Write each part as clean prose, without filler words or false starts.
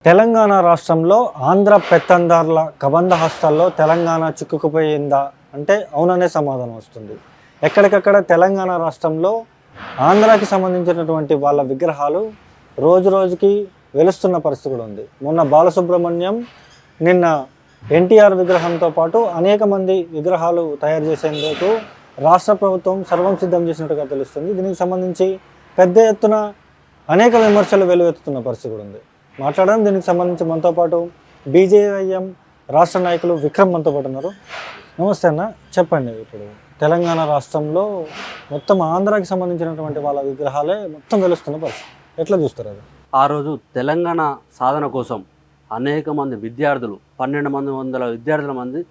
తెలంగాణ రాష్ట్రంలో ఆంధ్ర పెత్తందార్ల కబంధ హస్తాల్లో తెలంగాణ చిక్కుకుపోయిందా అంటే అవుననే సమాధానం వస్తుంది. ఎక్కడికక్కడ తెలంగాణ రాష్ట్రంలో ఆంధ్రాకి సంబంధించినటువంటి వాళ్ళ విగ్రహాలు రోజు రోజుకి వెలుస్తున్న పరిస్థితి కూడా ఉంది. మొన్న బాలసుబ్రహ్మణ్యం, నిన్న ఎన్టీఆర్ విగ్రహంతో పాటు అనేక మంది విగ్రహాలు తయారు చేసేందుకు రాష్ట్ర ప్రభుత్వం సర్వం సిద్ధం చేసినట్టుగా తెలుస్తుంది. దీనికి సంబంధించి పెద్ద ఎత్తున అనేక విమర్శలు వెలువెత్తుతున్న పరిస్థితి కూడా ఉంది. మాట్లాడడం దీనికి సంబంధించి మనతో పాటు బీజేఐఎం రాష్ట్ర నాయకులు విక్రమ్ మనతో పాటు ఉన్నారు. నమస్తే అన్న, చెప్పండి. ఇప్పుడు తెలంగాణ రాష్ట్రంలో మొత్తం ఆంధ్రాకి సంబంధించినటువంటి వాళ్ళ విగ్రహాలే మొత్తం వెలుస్తున్న పరిస్థితి, ఎట్లా చూస్తారు అది? ఆ రోజు తెలంగాణ సాధన కోసం అనేక మంది విద్యార్థులు 1200 విద్యార్థుల మంది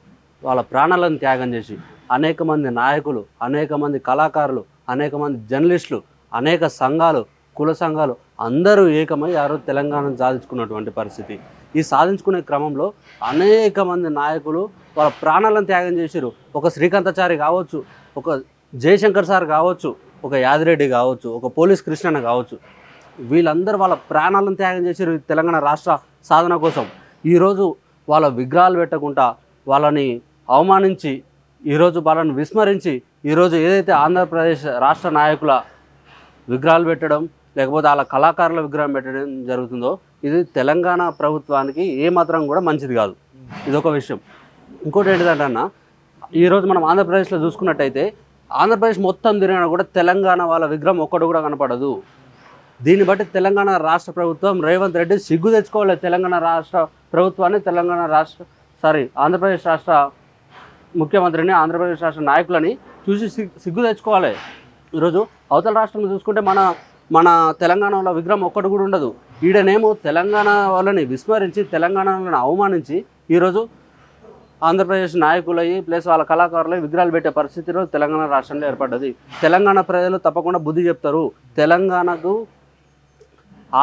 వాళ్ళ ప్రాణాలను త్యాగం చేసి, అనేక మంది నాయకులు, అనేక మంది కళాకారులు, అనేక మంది జర్నలిస్టులు, అనేక సంఘాలు, కుల సంఘాలు అందరూ ఏకమై ఆ రోజు తెలంగాణను సాధించుకున్నటువంటి పరిస్థితి. ఈ సాధించుకునే క్రమంలో అనేక మంది నాయకులు వాళ్ళ ప్రాణాలను త్యాగం చేశారు. ఒక శ్రీకాంతాచారి కావచ్చు, ఒక జయశంకర్ సార్ కావచ్చు, ఒక యాదిరెడ్డి కావచ్చు, ఒక పోలీస్ కృష్ణన్న కావచ్చు, వీళ్ళందరూ వాళ్ళ ప్రాణాలను త్యాగం చేశారు తెలంగాణ రాష్ట్ర సాధన కోసం. ఈరోజు వాళ్ళ విగ్రహాలు పెట్టకుండా వాళ్ళని అవమానించి, ఈరోజు వాళ్ళని విస్మరించి, ఈరోజు ఏదైతే ఆంధ్రప్రదేశ్ రాష్ట్ర నాయకుల విగ్రహాలు పెట్టడం, లేకపోతే వాళ్ళ కళాకారుల విగ్రహం పెట్టడం జరుగుతుందో ఇది తెలంగాణ ప్రభుత్వానికి ఏమాత్రం కూడా మంచిది కాదు. ఇదొక విషయం. ఇంకోటి ఏంటిదంటే అన్న, ఈరోజు మనం ఆంధ్రప్రదేశ్లో చూసుకున్నట్టయితే ఆంధ్రప్రదేశ్ మొత్తం తిరిగినా కూడా తెలంగాణ వాళ్ళ విగ్రహం ఒక్కడు కూడా కనపడదు. దీన్ని బట్టి తెలంగాణ రాష్ట్ర ప్రభుత్వం రేవంత్ రెడ్డి సిగ్గు తెచ్చుకోవాలి. తెలంగాణ రాష్ట్ర ప్రభుత్వాన్ని, ఆంధ్రప్రదేశ్ రాష్ట్ర ముఖ్యమంత్రిని, ఆంధ్రప్రదేశ్ రాష్ట్ర నాయకులని చూసి సిగ్గు తెచ్చుకోవాలి. ఈరోజు అవతల రాష్ట్రంలో చూసుకుంటే మన తెలంగాణలో విగ్రహం ఒక్కటి కూడా ఉండదు. ఈడనేమో తెలంగాణ వాళ్ళని విస్మరించి, తెలంగాణ వాళ్ళని అవమానించి ఈరోజు ఆంధ్రప్రదేశ్ నాయకులయ్యి ప్లస్ వాళ్ళ కళాకారులై విగ్రహాలు పెట్టే పరిస్థితి ఈరోజు తెలంగాణ రాష్ట్రంలో ఏర్పడ్డది. తెలంగాణ ప్రజలు తప్పకుండా బుద్ధి చెప్తారు. తెలంగాణకు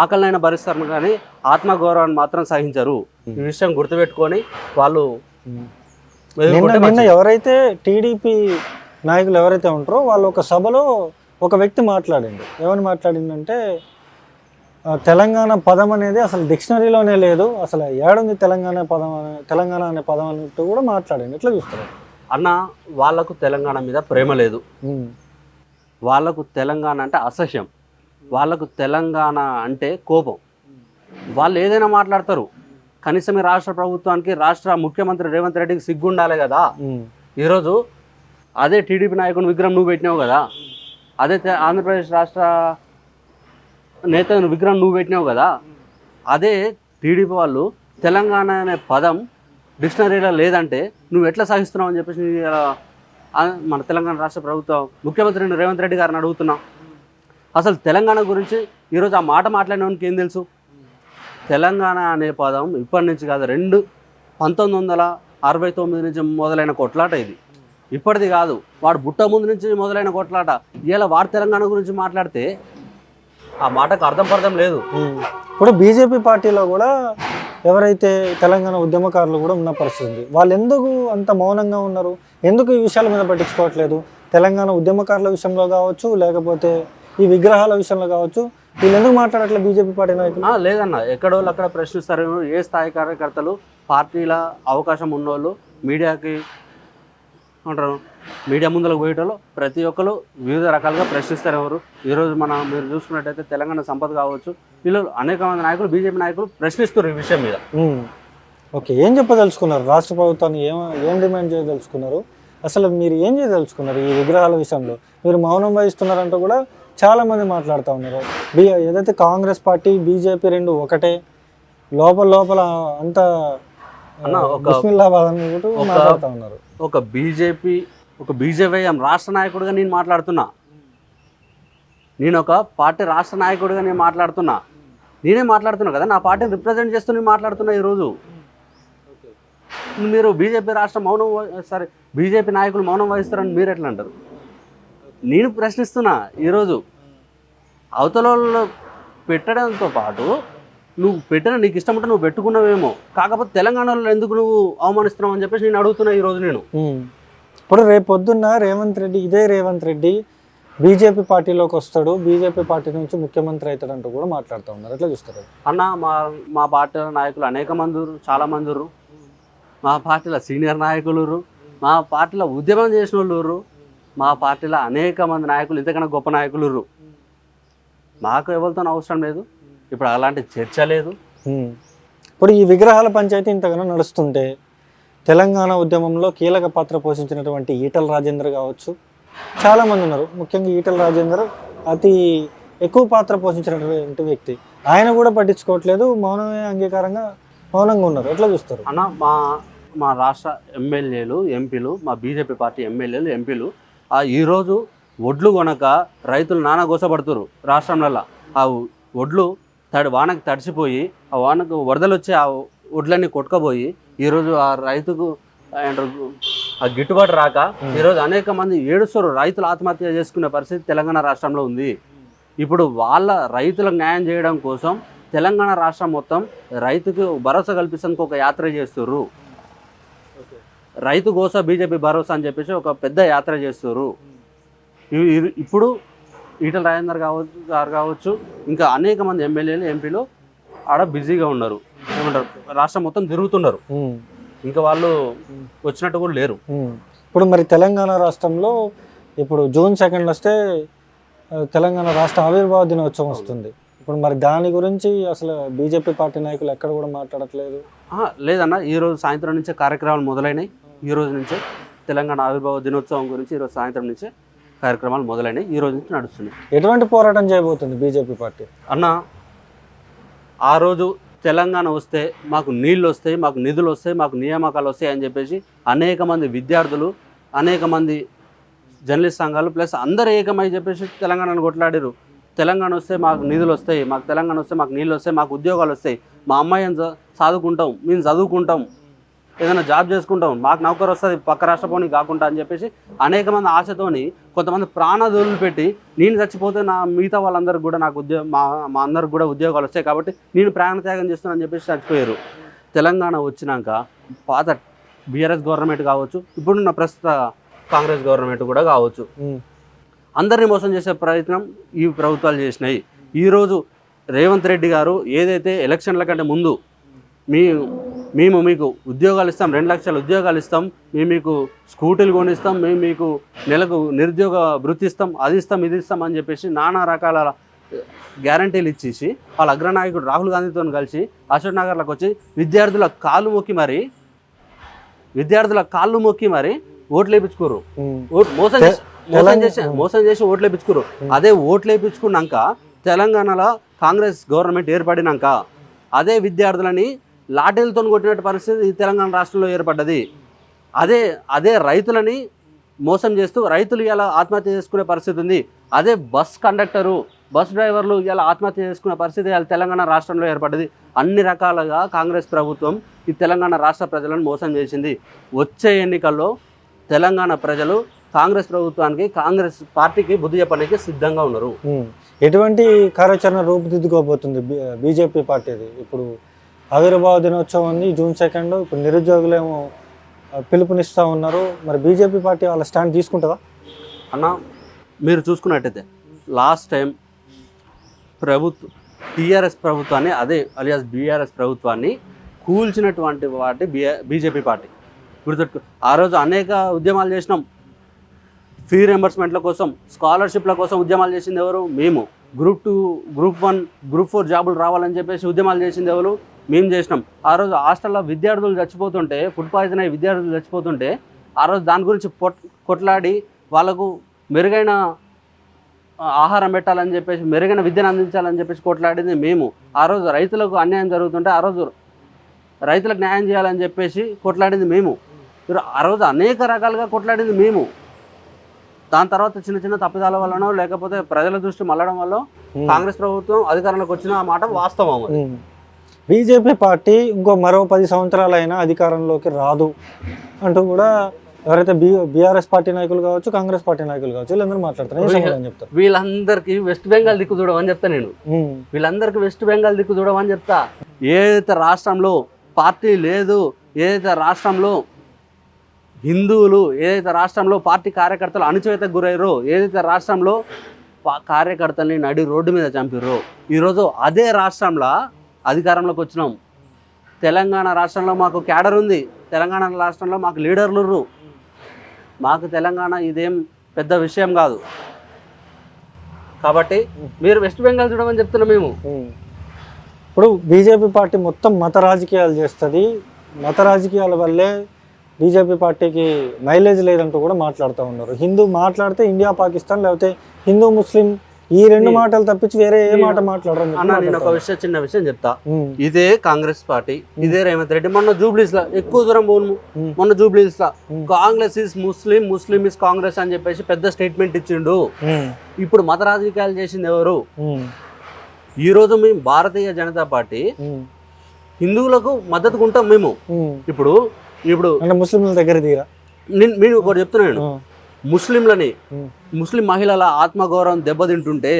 ఆకలినైనా భరిస్తారు కానీ ఆత్మగౌరవాన్ని మాత్రం సహించరు. ఈ విషయం గుర్తుపెట్టుకొని వాళ్ళు నిన్న ఎవరైతే టీడీపీ నాయకులు ఎవరైతే ఉంటారో వాళ్ళు ఒక సభలో ఒక వ్యక్తి మాట్లాడిండు. ఏమని మాట్లాడిందంటే, తెలంగాణ పదం అనేది అసలు డిక్షనరీలోనే లేదు, అసలు ఏడుంది తెలంగాణ అనే పదం అన్నట్టు కూడా మాట్లాడింది. ఎట్లా చూస్తారు అన్న? వాళ్ళకు తెలంగాణ మీద ప్రేమ లేదు, వాళ్ళకు తెలంగాణ అంటే అసహ్యం, వాళ్ళకు తెలంగాణ అంటే కోపం. వాళ్ళు ఏదైనా మాట్లాడతారు. కనీసం ఈ రాష్ట్ర ప్రభుత్వానికి, రాష్ట్ర ముఖ్యమంత్రి రేవంత్ రెడ్డికి సిగ్గు ఉండాలి కదా. ఈరోజు అదే టీడీపీ నాయకుని విగ్రహం నువ్వు పెట్టినావు కదా, అదే ఆంధ్రప్రదేశ్ రాష్ట్ర నేత విగ్రహం నువ్వు పెట్టినావు కదా, అదే టీడీపీ వాళ్ళు తెలంగాణ అనే పదం డిక్షనరీలో లేదంటే నువ్వు ఎట్లా సాగిస్తున్నావు అని చెప్పేసి మన తెలంగాణ రాష్ట్ర ప్రభుత్వం ముఖ్యమంత్రి రేవంత్ రెడ్డి గారిని అడుగుతున్నాం. అసలు తెలంగాణ గురించి ఈరోజు ఆ మాట మాట్లాడినవానికి ఏం తెలుసు? తెలంగాణ అనే పదం ఇప్పటి నుంచి కాదు, 1969 నుంచి మొదలైన కొట్లాట ఇది, ఇప్పటిది కాదు. వాడు బుట్ట ముందు నుంచి మొదలైన కొట్లాట. ఇలా వాడు తెలంగాణ గురించి మాట్లాడితే ఆ మాటకు అర్థం లేదు. ఇప్పుడు బీజేపీ పార్టీలో కూడా ఎవరైతే తెలంగాణ ఉద్యమకారులు కూడా ఉన్న పరిస్థితి ఉంది. వాళ్ళు ఎందుకు అంత మౌనంగా ఉన్నారు? ఎందుకు ఈ విషయాల మీద పట్టించుకోవట్లేదు? తెలంగాణ ఉద్యమకారుల విషయంలో కావచ్చు, లేకపోతే ఈ విగ్రహాల విషయంలో కావచ్చు, వీళ్ళు ఎందుకు మాట్లాడట్లేదు బీజేపీ పార్టీ నాయకులు? లేదన్న, ఎక్కడోళ్ళు అక్కడ ప్రశ్నిస్తారు. ఏ స్థాయి కార్యకర్తలు, పార్టీల అవకాశం ఉన్నోళ్ళు మీడియాకి అంటారు, మీడియా ముందులకు పోయేటోళ్ళు ప్రతి ఒక్కరు వివిధ రకాలుగా ప్రశ్నిస్తారు. ఎవరు ఈరోజు మీరు చూసుకున్నట్టయితే తెలంగాణ సంపద కావచ్చు, వీళ్ళు అనేక మంది నాయకులు, బీజేపీ నాయకులు ప్రశ్నిస్తారు ఈ విషయం మీద. ఓకే, ఏం చెప్పదలుచుకున్నారు? రాష్ట్ర ప్రభుత్వాన్ని ఏం డిమాండ్ చేయదలుచుకున్నారు? అసలు మీరు ఏం చేయదలుచుకున్నారు ఈ విగ్రహాల విషయంలో? మీరు మౌనం వహిస్తున్నారంటూ కూడా చాలామంది మాట్లాడుతూ ఉన్నారు. ఏదైతే కాంగ్రెస్ పార్టీ, బీజేపీ రెండు ఒకటే, లోపల అంతా మాట్లాడుతూ ఉన్నారు. ఒక బీజేపీ రాష్ట్ర నాయకుడిగా నేను మాట్లాడుతున్నా, నేను ఒక పార్టీ రాష్ట్ర నాయకుడిగా నేనే మాట్లాడుతున్నా కదా, నా పార్టీని రిప్రజెంట్ చేస్తూ నేను మాట్లాడుతున్నా. ఈరోజు మీరు బీజేపీ నాయకులు మౌనం వహిస్తారని మీరు ఎట్లా అంటారు? నేను ప్రశ్నిస్తున్నా. ఈరోజు అవతల పెట్టడంతో పాటు నువ్వు నీకు ఇష్టం ఉంటే నువ్వు పెట్టుకున్నావేమో, కాకపోతే తెలంగాణలో ఎందుకు నువ్వు అవమానిస్తున్నావు అని చెప్పేసి నేను అడుగుతున్నా ఈరోజు. నేను ఇప్పుడు రేపు పొద్దున్న రేవంత్ రెడ్డి బీజేపీ పార్టీలోకి వస్తాడు, బీజేపీ పార్టీ నుంచి ముఖ్యమంత్రి అవుతాడంటూ కూడా మాట్లాడుతూ ఉన్నారు. ఎట్లా చూస్తారు? అన్న మా పార్టీల నాయకులు అనేక మంది ఉర్రు, చాలా మంది ఉర్రు. మా పార్టీలో సీనియర్ నాయకులు ఉర్రు, మా పార్టీలో ఉద్యమం చేసిన వాళ్ళు ఉర్రు, మా పార్టీలో అనేక మంది నాయకులు ఇంతకన్నా గొప్ప నాయకులు ఉర్రు. మాకు ఎవరితో అవసరం లేదు, ఇప్పుడు అలాంటి చర్చ లేదు. ఇప్పుడు ఈ విగ్రహాల పంచాయతీ ఇంతగానో నడుస్తుంటే తెలంగాణ ఉద్యమంలో కీలక పాత్ర పోషించినటువంటి ఈటల రాజేందర్ కావచ్చు, చాలామంది ఉన్నారు. ముఖ్యంగా ఈటల రాజేందర్ అతి ఎక్కువ పాత్ర పోషించినటువంటి వ్యక్తి. ఆయన కూడా పట్టించుకోవట్లేదు, మౌనమే అంగీకారంగా మౌనంగా ఉన్నారు. ఎట్లా చూస్తారు? అన్న మా రాష్ట్ర ఎమ్మెల్యేలు ఎంపీలు, మా బీజేపీ పార్టీ ఎమ్మెల్యేలు ఎంపీలు ఈరోజు ఒడ్లు కొనక రైతులు నానా గోసపడుతురు. రాష్ట్రంలో ఆ ఒడ్లు వానకి తడిసిపోయి, ఆ వానకు వరదలు వచ్చి ఆ ఒడ్లన్నీ కొట్టుకపోయి ఈరోజు ఆ రైతుకు ఆ గిట్టుబాటు రాక ఈరోజు అనేక మంది ఏడుస్తారు. రైతులు ఆత్మహత్య చేసుకునే పరిస్థితి తెలంగాణ రాష్ట్రంలో ఉంది. ఇప్పుడు వాళ్ళ రైతులకు న్యాయం చేయడం కోసం తెలంగాణ రాష్ట్రం మొత్తం రైతుకు భరోసా కల్పించడానికి ఒక యాత్ర చేస్తుర్రు. రైతు గోస బీజేపీ భరోసా అని చెప్పేసి ఒక పెద్ద యాత్ర చేస్తుర్రు. ఇప్పుడు ఈటల రాజేందర్ గారు కావచ్చు, ఇంకా అనేక మంది ఎమ్మెల్యేలు ఎంపీలు ఆడ బిజీగా ఉన్నారు. ఏమంటారు, రాష్ట్రం మొత్తం తిరుగుతున్నారు. ఇంకా వాళ్ళు వచ్చినట్టు కూడా లేరు. ఇప్పుడు మరి తెలంగాణ రాష్ట్రంలో ఇప్పుడు జూన్ 2 వస్తే తెలంగాణ రాష్ట్ర ఆవిర్భావ దినోత్సవం వస్తుంది. ఇప్పుడు మరి దాని గురించి అసలు బీజేపీ పార్టీ నాయకులు ఎక్కడ కూడా మాట్లాడట్లేదు. లేదన్న, ఈరోజు సాయంత్రం నుంచే కార్యక్రమాలు మొదలైనవి. ఈ రోజు నుంచే తెలంగాణ ఆవిర్భావ దినోత్సవం గురించి ఈరోజు సాయంత్రం నుంచే కార్యక్రమాలు మొదలైనవి. ఈ రోజు నుంచి నడుస్తున్నాయి. ఎటువంటి పోరాటం చేయబోతుంది బీజేపీ పార్టీ? అన్న, ఆ రోజు తెలంగాణ వస్తే మాకు నీళ్ళు వస్తాయి, మాకు నిధులు వస్తాయి, మాకు నియామకాలు వస్తాయి అని చెప్పేసి అనేక మంది విద్యార్థులు, అనేక మంది జర్నలిస్ట్ సంఘాలు ప్లస్ అందరూ ఏకమై చెప్పేసి తెలంగాణను కొట్లాడారు. తెలంగాణ వస్తే మాకు నిధులు వస్తాయి, మాకు తెలంగాణ వస్తే మాకు నీళ్ళు వస్తాయి, మాకు ఉద్యోగాలు వస్తాయి, మా అమ్మాయిని చదువుకుంటాం, మేము చదువుకుంటాం, ఏదైనా జాబ్ చేసుకుంటాం, మాకు నౌకరు వస్తుంది పక్క రాష్ట్రపోని కాకుండా అని చెప్పేసి అనేక మంది ఆశతోని కొంతమంది ప్రాణాదులు పెట్టి నేను చచ్చిపోతే నా మిగతా వాళ్ళందరికీ కూడా నాకు మా అందరికి కూడా ఉద్యోగాలు వస్తాయి కాబట్టి నేను ప్రాణత్యాగం చేస్తున్నాను అని చెప్పేసి చచ్చిపోయారు. తెలంగాణ వచ్చినాక పాత బీఆర్ఎస్ గవర్నమెంట్ కావచ్చు, ఇప్పుడున్న ప్రస్తుత కాంగ్రెస్ గవర్నమెంట్ కూడా కావచ్చు, అందరినీ మోసం చేసే ప్రయత్నం ఈ ప్రభుత్వాలు చేసినాయి. ఈరోజు రేవంత్ రెడ్డి గారు ఏదైతే ఎలక్షన్ల కంటే ముందు మేము మీకు ఉద్యోగాలు ఇస్తాం, 2 లక్షల ఉద్యోగాలు ఇస్తాం, మేము మీకు స్కూటీలు కొనిస్తాం, మేము మీకు నెలకు నిరుద్యోగ వృత్తి ఇస్తాం, అది ఇస్తాం, ఇది ఇస్తాం అని చెప్పేసి నానా రకాల గ్యారంటీలు ఇచ్చేసి వాళ్ళ అగ్రనాయకుడు రాహుల్ గాంధీతో కలిసి అశోక్ నగర్లకు వచ్చి విద్యార్థుల కాళ్ళు మొక్కి మరి ఓట్లు వేయించుకోరు. మోసం చేసి ఓట్లు వేయించుకోరు. అదే ఓట్లు వేయించుకున్నాక తెలంగాణలో కాంగ్రెస్ గవర్నమెంట్ ఏర్పడినాక అదే విద్యార్థులని లాఠీలతో కొట్టినట్టు పరిస్థితి తెలంగాణ రాష్ట్రంలో ఏర్పడ్డది. అదే రైతులని మోసం చేస్తూ రైతులు ఇలా ఆత్మహత్య చేసుకునే పరిస్థితి ఉంది. అదే బస్ డ్రైవర్లు ఇలా ఆత్మహత్య చేసుకునే పరిస్థితి ఇలా తెలంగాణ రాష్ట్రంలో ఏర్పడ్డది. అన్ని రకాలుగా కాంగ్రెస్ ప్రభుత్వం ఈ తెలంగాణ రాష్ట్ర ప్రజలను మోసం చేసింది. వచ్చే ఎన్నికల్లో తెలంగాణ ప్రజలు కాంగ్రెస్ ప్రభుత్వానికి, కాంగ్రెస్ పార్టీకి బుద్ధి చెప్పడానికి సిద్ధంగా ఉన్నారు. ఎటువంటి కార్యాచరణ రూపుదిద్దుకోబోతుంది బీజేపీ పార్టీది? ఇప్పుడు ఆవిర్భావ దినోత్సవం ఉంది, జూన్ 2. ఇప్పుడు నిరుద్యోగులేమో పిలుపునిస్తూ ఉన్నారు. మరి బీజేపీ పార్టీ వాళ్ళ స్టాండ్ తీసుకుంటుందా? అన్న, మీరు చూసుకున్నట్టయితే లాస్ట్ టైం టీఆర్ఎస్ ప్రభుత్వాన్ని, అదే అలియాస్ బీఆర్ఎస్ ప్రభుత్వాన్ని కూల్చినటువంటి బీజేపీ పార్టీ గుర్తుపెట్టుకో. ఆ రోజు అనేక ఉద్యమాలు చేసినాం. ఫీ రియంబర్స్మెంట్ల కోసం, స్కాలర్షిప్ల కోసం ఉద్యమాలు చేసింది ఎవరు? మేము. గ్రూప్ 2, గ్రూప్ 1, గ్రూప్ 4 జాబులు రావాలని చెప్పేసి ఉద్యమాలు చేసింది ఎవరు? మేము చేసినాం. ఆ రోజు హాస్టల్లో విద్యార్థులు చచ్చిపోతుంటే, ఫుడ్ పాయిజన్ అయ్యి విద్యార్థులు చచ్చిపోతుంటే ఆ రోజు దాని గురించి కొట్లాడి వాళ్ళకు మెరుగైన ఆహారం పెట్టాలని చెప్పేసి, మెరుగైన విద్యను అందించాలని చెప్పేసి కొట్లాడింది మేము. ఆ రోజు రైతులకు అన్యాయం జరుగుతుంటే ఆ రోజు రైతులకు న్యాయం చేయాలని చెప్పేసి కొట్లాడింది మేము. ఆ రోజు అనేక రకాలుగా కొట్లాడింది మేము. దాని తర్వాత చిన్న చిన్న తప్పిదాల వల్లనో లేకపోతే ప్రజల దృష్టి మళ్ళడం వల్ల కాంగ్రెస్ ప్రభుత్వం అధికారంలోకి వచ్చిన మాట వాస్తవం. బీజేపీ పార్టీ మరో 10 సంవత్సరాలైనా అధికారంలోకి రాదు అంటూ కూడా ఎవరైతే బీఆర్ఎస్ పార్టీ నాయకులు కావచ్చు, కాంగ్రెస్ పార్టీ నాయకులు కావచ్చు, వీళ్ళందరూ మాట్లాడతారు. వీళ్ళందరికీ వెస్ట్ బెంగాల్ దిక్కు చూడమని చెప్తా నేను. వీళ్ళందరికీ వెస్ట్ బెంగాల్ దిక్కు చూడమని చెప్తా. ఏదైతే రాష్ట్రంలో పార్టీ లేదు, ఏదైతే రాష్ట్రంలో హిందువులు ఏదైతే రాష్ట్రంలో పార్టీ కార్యకర్తలు అణచివేతకు గురయ్యారో, ఏదైతే రాష్ట్రంలో కార్యకర్తల్ని నడి రోడ్డు మీద చంపారో, ఈరోజు అదే రాష్ట్రంలో అధికారంలోకి వచ్చినాం. తెలంగాణ రాష్ట్రంలో మాకు క్యాడర్ ఉంది, తెలంగాణ రాష్ట్రంలో మాకు లీడర్లు ఉర్రు. మాకు తెలంగాణ ఇదేం పెద్ద విషయం కాదు. కాబట్టి మీరు వెస్ట్ బెంగాల్ చూడమని చెప్తున్నాం మేము. ఇప్పుడు బీజేపీ పార్టీ మొత్తం మత రాజకీయాలు చేస్తుంది, మత రాజకీయాల వల్లే బీజేపీ పార్టీకి మైలేజ్ లేదంటూ కూడా మాట్లాడుతూ ఉన్నారు. హిందూ మాట్లాడితే ఇండియా పాకిస్తాన్, లేకపోతే హిందూ ముస్లిం ఈ రెండు మాటలు తప్పించి వేరే ఏ మాట మాట్లాడరు. అన్న నేను ఒక చిన్న విషయం చెప్తా. ఇదే కాంగ్రెస్ పార్టీ, ఇదే రేవంత్ రెడ్డి మొన్న జూబ్లీస్ లా ఎక్కువ దూరం పోను, మొన్న జూబ్లీస్ లా Congress is Muslim, Muslim is Congress అని చెప్పేసి పెద్ద స్టేట్మెంట్ ఇచ్చిండు. ఇప్పుడు మత రాజకీయాలు చేసింది ఎవరు? ఈ రోజు మేము భారతీయ జనతా పార్టీ హిందువులకు మద్దతుగా ఉంటాం మేము. ఇప్పుడు ఇప్పుడు ముస్లింల దగ్గర దిగా నేను ఒకటి చెప్తున్నాను, ముస్లిం మహిళల ఆత్మగౌరవం దెబ్బతింటుంటే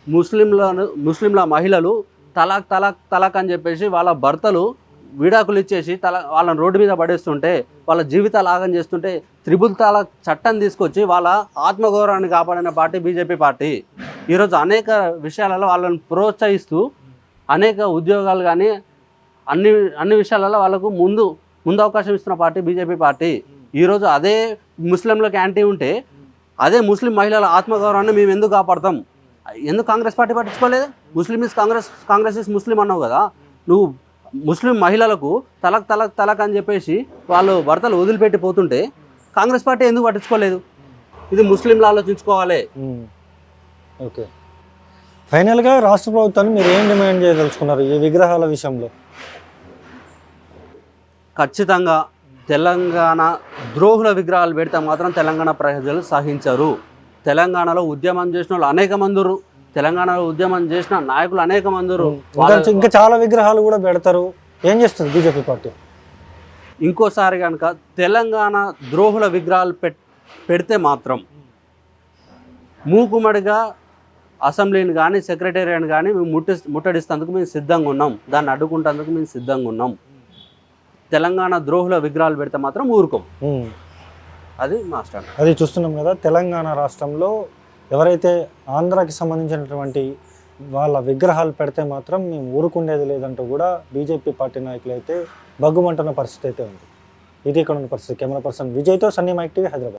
ముస్లింల మహిళలు తలాక్ తలాక్ తలాక్ అని చెప్పేసి వాళ్ళ భర్తలు విడాకులు ఇచ్చేసి వాళ్ళని రోడ్డు మీద పడేస్తుంటే, వాళ్ళ జీవితాలు ఆగం చేస్తుంటే, త్రిబుల్ తలాక్ చట్టం తీసుకొచ్చి వాళ్ళ ఆత్మగౌరవాన్ని కాపాడిన పార్టీ బీజేపీ పార్టీ. ఈరోజు అనేక విషయాలలో వాళ్ళని ప్రోత్సహిస్తూ అనేక ఉద్యోగాలు కానీ అన్ని విషయాలలో వాళ్ళకు ముందు అవకాశం ఇస్తున్న పార్టీ బీజేపీ పార్టీ. ఈరోజు అదే ముస్లింలకు యాంటీ ఉంటే అదే ముస్లిం మహిళల ఆత్మగౌరవాన్ని మేము ఎందుకు కాపాడతాం? ఎందుకు కాంగ్రెస్ పార్టీ పట్టించుకోలేదు? ముస్లిం ఇస్ కాంగ్రెస్ ఇస్ ముస్లిం అన్నావు కదా, నువ్వు ముస్లిం మహిళలకు తలక్ తలక్ తలక్ అని చెప్పేసి వాళ్ళు భర్తలు వదిలిపెట్టి పోతుంటే కాంగ్రెస్ పార్టీ ఎందుకు పట్టించుకోలేదు? ఇది ముస్లింలు ఆలోచించుకోవాలి. ఓకే, ఫైనల్గా రాష్ట్ర ప్రభుత్వాన్ని మీరు ఏం డిమాండ్ చేయదలుచుకున్నారు ఈ విగ్రహాల విషయంలో? ఖచ్చితంగా తెలంగాణ ద్రోహుల విగ్రహాలు పెడితే మాత్రం తెలంగాణ ప్రజలు సహించరు. తెలంగాణలో ఉద్యమం చేసిన వాళ్ళు అనేక మంది, తెలంగాణలో ఉద్యమం చేసిన నాయకులు అనేక మంది. ఇంకా చాలా విగ్రహాలు కూడా పెడతారు. ఏం చేస్తుంది బీజేపీ పార్టీ? ఇంకోసారి కనుక తెలంగాణ ద్రోహుల విగ్రహాలు పెడితే మాత్రం మూకుమ్మడిగా అసెంబ్లీని కానీ సెక్రటేరియట్ కానీ మేము ముట్టడిస్తేందుకు మేము సిద్ధంగా ఉన్నాం, దాన్ని అడ్డుకుంటేందుకు మేము సిద్ధంగా ఉన్నాం. తెలంగాణ ద్రోహుల విగ్రహాలు పెడితే మాత్రం ఊరుకోం. అది మా స్టాండ్. అది చూస్తున్నాం కదా, తెలంగాణ రాష్ట్రంలో ఎవరైతే ఆంధ్రాకి సంబంధించినటువంటి వాళ్ళ విగ్రహాలు పెడితే మాత్రం మేము ఊరుకుండేది లేదంటూ కూడా బీజేపీ పార్టీ నాయకులు అయితే బగ్గుమంటున్న పరిస్థితి అయితే ఉంది. ఇది ఇక్కడ ఉన్న పరిస్థితి. కెమెరా పర్సన్ విజయ్తో సన్నీ మైక్ టీవీ, హైదరాబాద్.